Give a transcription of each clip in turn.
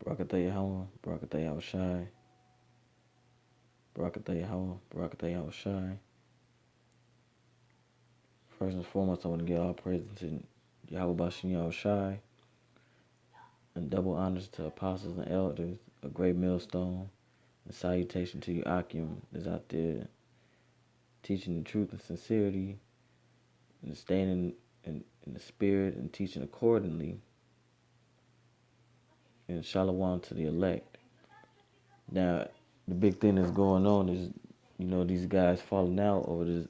Barakatah Yahawah, Barakatah yahawashi, Barakatah Yahawah, Barakatah yahawashi. First and foremost, I want to give all praise to Yahweh Yahawashi and double honors to apostles and elders, a great millstone, and salutation to you, Akim, that's out there teaching the truth and sincerity and staying in the spirit and teaching accordingly. And shalom to the elect. Now, the big thing that's going on is, these guys falling out this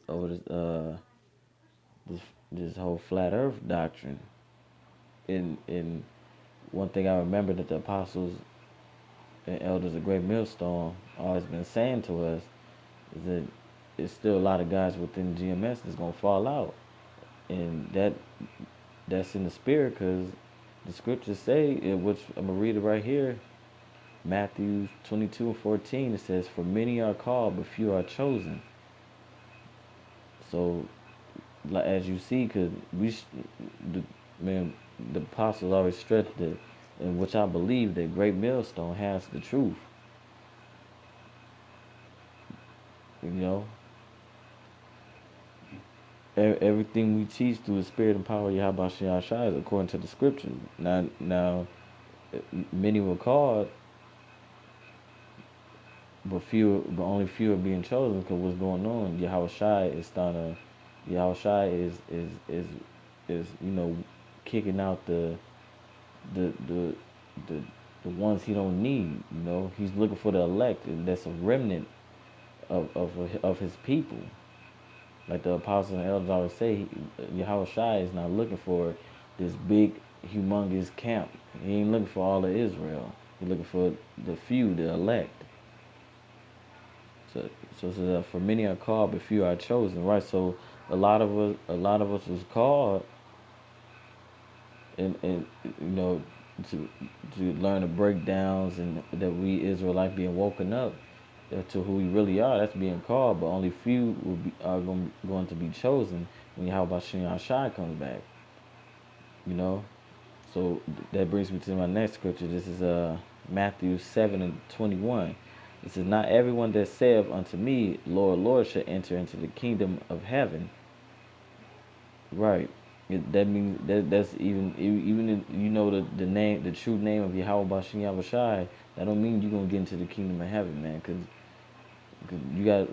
this whole flat Earth doctrine. And one thing I remember that the apostles and elders of Great Millstone always been saying to us is that it's still a lot of guys within GMS that's gonna fall out, and that's in the spirit because the scriptures say, which I'm gonna read it right here, Matthew 22:14. It says, "For many are called, but few are chosen." So, like as you see, because the man, the apostles always stressed that, in which I believe that Great Millstone has the truth. You know, everything we teach through the spirit and power of Yahweh is according to the scriptures. Now, many were called, but only few are being chosen because what's going on? Yahawashi is starting. Yahawashi is kicking out the the the the ones he don't need. He's looking for the elect, and that's a remnant of his people. Like the apostles and elders always say, Yahawashi is not looking for this big, humongous camp. He ain't looking for all of Israel. He's looking for the few, the elect. So for many are called, but few are chosen, right? So a lot of us was called, and to to learn the breakdowns and that we Israelites being woken up to who we really are. That's being called, but only few are going to be chosen when Yahweh Shai comes back. You know, so that brings me to my next scripture. This is Matthew 7:21. It says, "Not everyone that saith unto me, Lord, Lord, shall enter into the kingdom of heaven." Right. That means that's even if you know the name, the true name of Yahweh Bashem Yahawashi. That don't mean you're gonna get into the kingdom of heaven, man. Cause you gotta.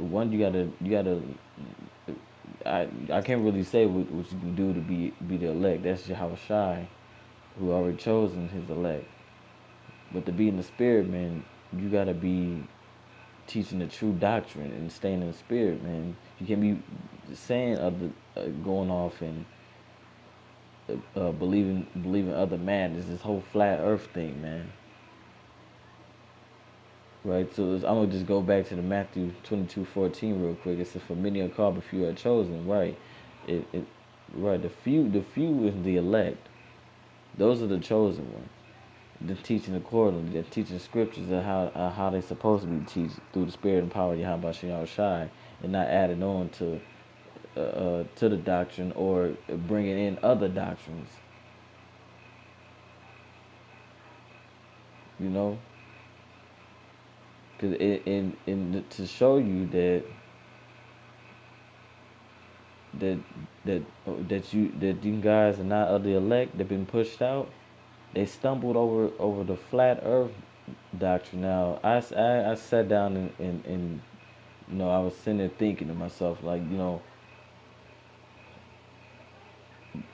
I can't really say what you can do to be the elect. That's Yahawashi, who already chosen his elect. But to be in the spirit, man, you gotta be teaching the true doctrine and staying in the spirit, man. You can't be saying going off and believing other man. It's this whole flat Earth thing, man. Right. So I'm gonna just go back to the Matthew 22:14 real quick. It says, "For many are called, but few are chosen." Right. It right. The few is the elect. Those are the chosen ones. They're teaching accordingly. They're teaching scriptures of how they're supposed to be taught through the spirit and power of Yahweh Shai, and not adding on to the doctrine or bringing in other doctrines. You know, because to show you that that these guys are not of the elect, they've been pushed out. They stumbled over the flat Earth doctrine. Now I sat down and I was sitting there thinking to myself, like,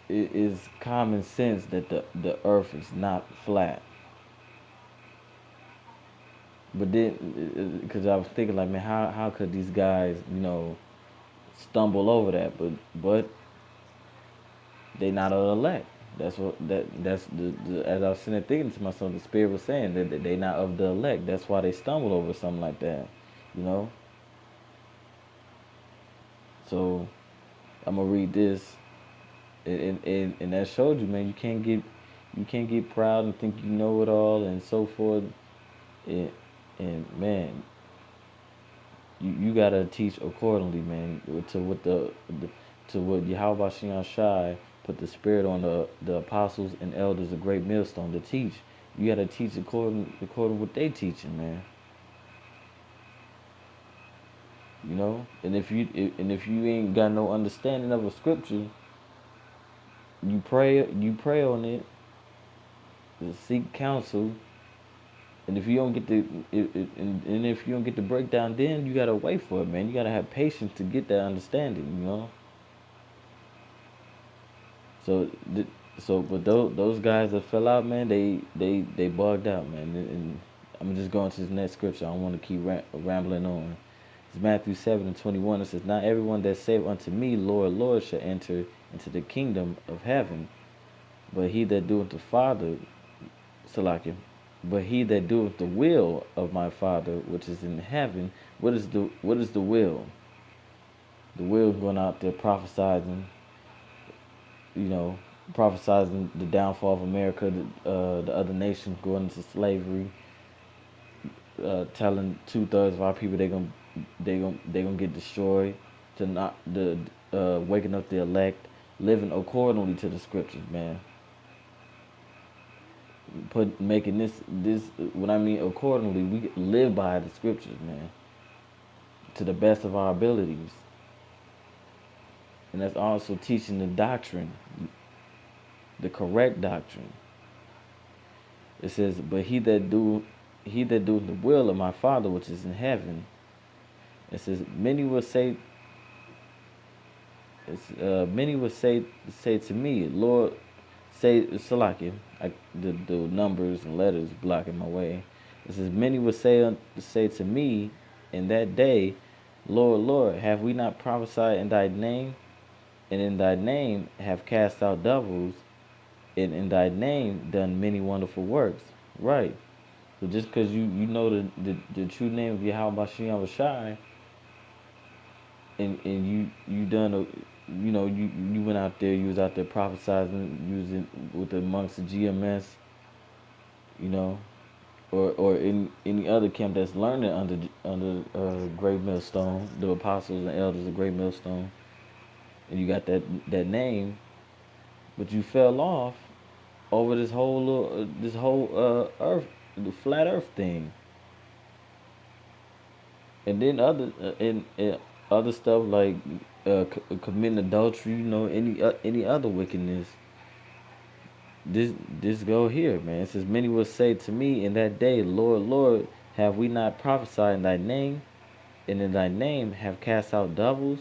it is common sense that the Earth is not flat. But then, because I was thinking, like, man, how could these guys, stumble over that? But they not of the elect. That's as I was sitting there thinking to myself, the spirit was saying that they not of the elect. That's why they stumbled over something like that, you know. So I'm gonna read this, and that showed you, man, you can't get proud and think you know it all and so forth. And, and man, you gotta teach accordingly, man, to what to what Yahweh Shai put the spirit on the apostles and elders of Great Millstone to teach. You gotta teach according what they teaching, man. You know, and if you ain't got no understanding of a scripture, you pray on it, seek counsel, and if you don't get and if you don't get the breakdown, then you gotta wait for it, man. You gotta have patience to get that understanding, you know. So, but those guys that fell out, man, they bugged out, man. And I'm just going to this next scripture. I don't want to keep rambling on. It's Matthew 7:21. It says, "Not everyone that saith unto me, Lord, Lord, shall enter into the kingdom of heaven, but he that doeth the Father, Salakia, but he that doeth the will of my Father which is in heaven." What is the will? The will is going out there prophesizing, you know, prophesizing the downfall of America, the other nations going into slavery, telling 2/3 of our people they gonna get destroyed, to not the waking up the elect, living accordingly to the scriptures, man. Making this what I mean accordingly, we live by the scriptures, man, to the best of our abilities, and that's also teaching the doctrine, the correct doctrine. It says, "But he that doeth the will of my Father which is in heaven." It says, many will say to me, Lord, say Salakia, the numbers and letters blocking my way. It says, many will say to me in that day, Lord, Lord, have we not prophesied in thy name, and in thy name have cast out devils, and in thy name done many wonderful works? Right. So just because you know the true name of yahawashi, and you done you went out there, you was out there prophesizing, using with the amongst the GMS, you know, or in any other camp that's learning under Great Millstone, the apostles and elders of Great Millstone, and you got that name, but you fell off over this whole earth, the flat earth thing, and then other stuff like committing adultery, any other wickedness. This go here, man. It says, many will say to me in that day, Lord, Lord, have we not prophesied in thy name, and in thy name have cast out devils,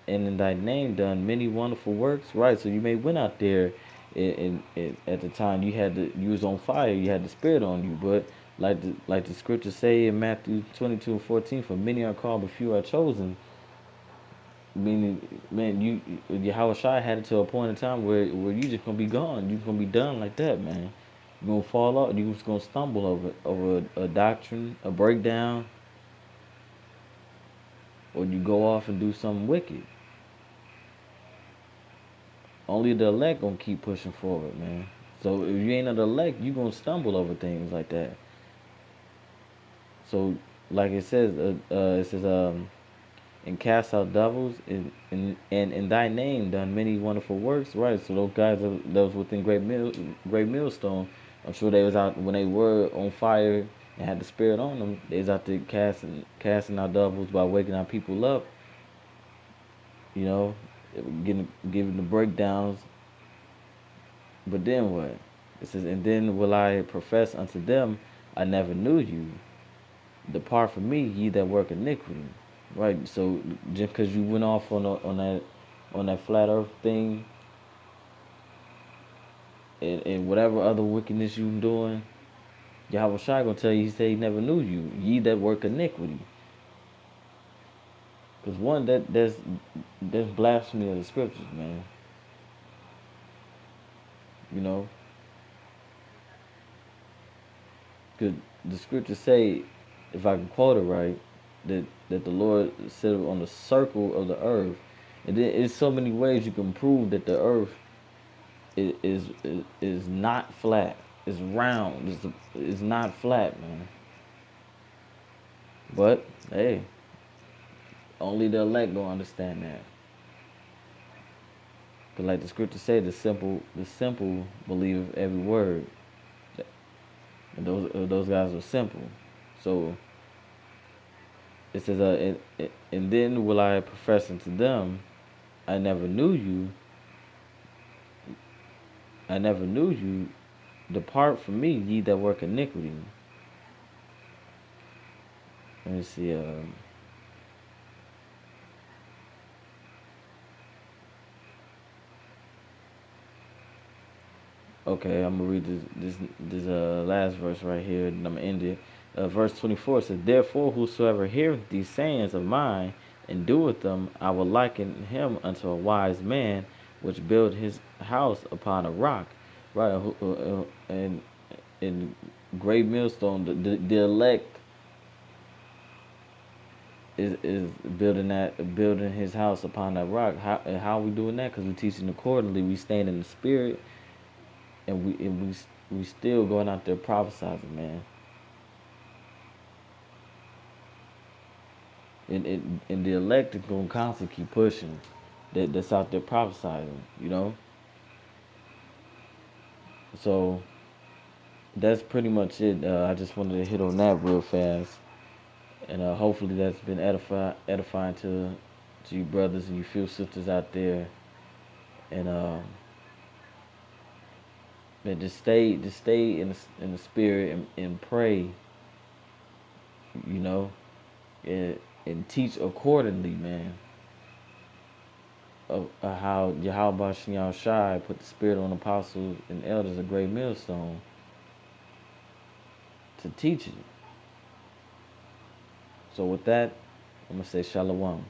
and in thy name done many wonderful works? Right. So you may went out there, at the time you was on fire, you had the Spirit on you, but like the scriptures say in Matthew 22:14, for many are called, but few are chosen. Meaning, man, Yahawashi had it to a point in time where you just gonna be gone. You just gonna be done like that, man. You gonna fall off. You just gonna stumble over a doctrine, a breakdown, or you go off and do something wicked. Only the elect gonna keep pushing forward, man. So if you ain't an elect, you gonna stumble over things like that. So, like it says, and cast out devils, and in thy name done many wonderful works. Right. So those guys that was within Great Millstone, I'm sure they was out when they were on fire and had the Spirit on them. They was out there casting out devils by waking our people up. You know, giving the breakdowns. But then what? It says, and then will I profess unto them, I never knew you. Depart from me, ye that work iniquity. Right. So just because you went off on that flat Earth thing, and whatever other wickedness you doing, Yahweh Shai gonna tell you, he said he never knew you, ye that work iniquity. Because one, that's blasphemy of the scriptures, man. You know, because the scriptures say, if I can quote it right, that the Lord said on the circle of the earth, and there's so many ways you can prove that the earth is not flat. It's round. It's not flat, man. But hey, only the elect gonna understand that. Cause like the scripture say, the simple believe every word. And those guys were simple. So it says, and then will I profess unto them, I never knew you. I never knew you. Depart from me, ye that work iniquity. Let me see. Okay, I'm gonna read this last verse right here, and I'm gonna end it. Verse 24 says, "Therefore, whosoever heareth these sayings of mine and doeth them, I will liken him unto a wise man, which built his house upon a rock." Right, and in great millstone, the elect is building his house upon that rock. How are we doing that? Because we're teaching accordingly. We stand in the spirit, and we still going out there prophesying, man. And the elect is gonna constantly keep pushing. That's out there prophesying, you know. So that's pretty much it. I just wanted to hit on that real fast, and hopefully that's been edifying to you brothers and you few sisters out there, and man, just stay in the spirit and pray, you know, and teach accordingly, man. Of how yahawah Shai put the spirit on apostles and elders, a great millstone, to teach it. So with that, I'm gonna say shalom.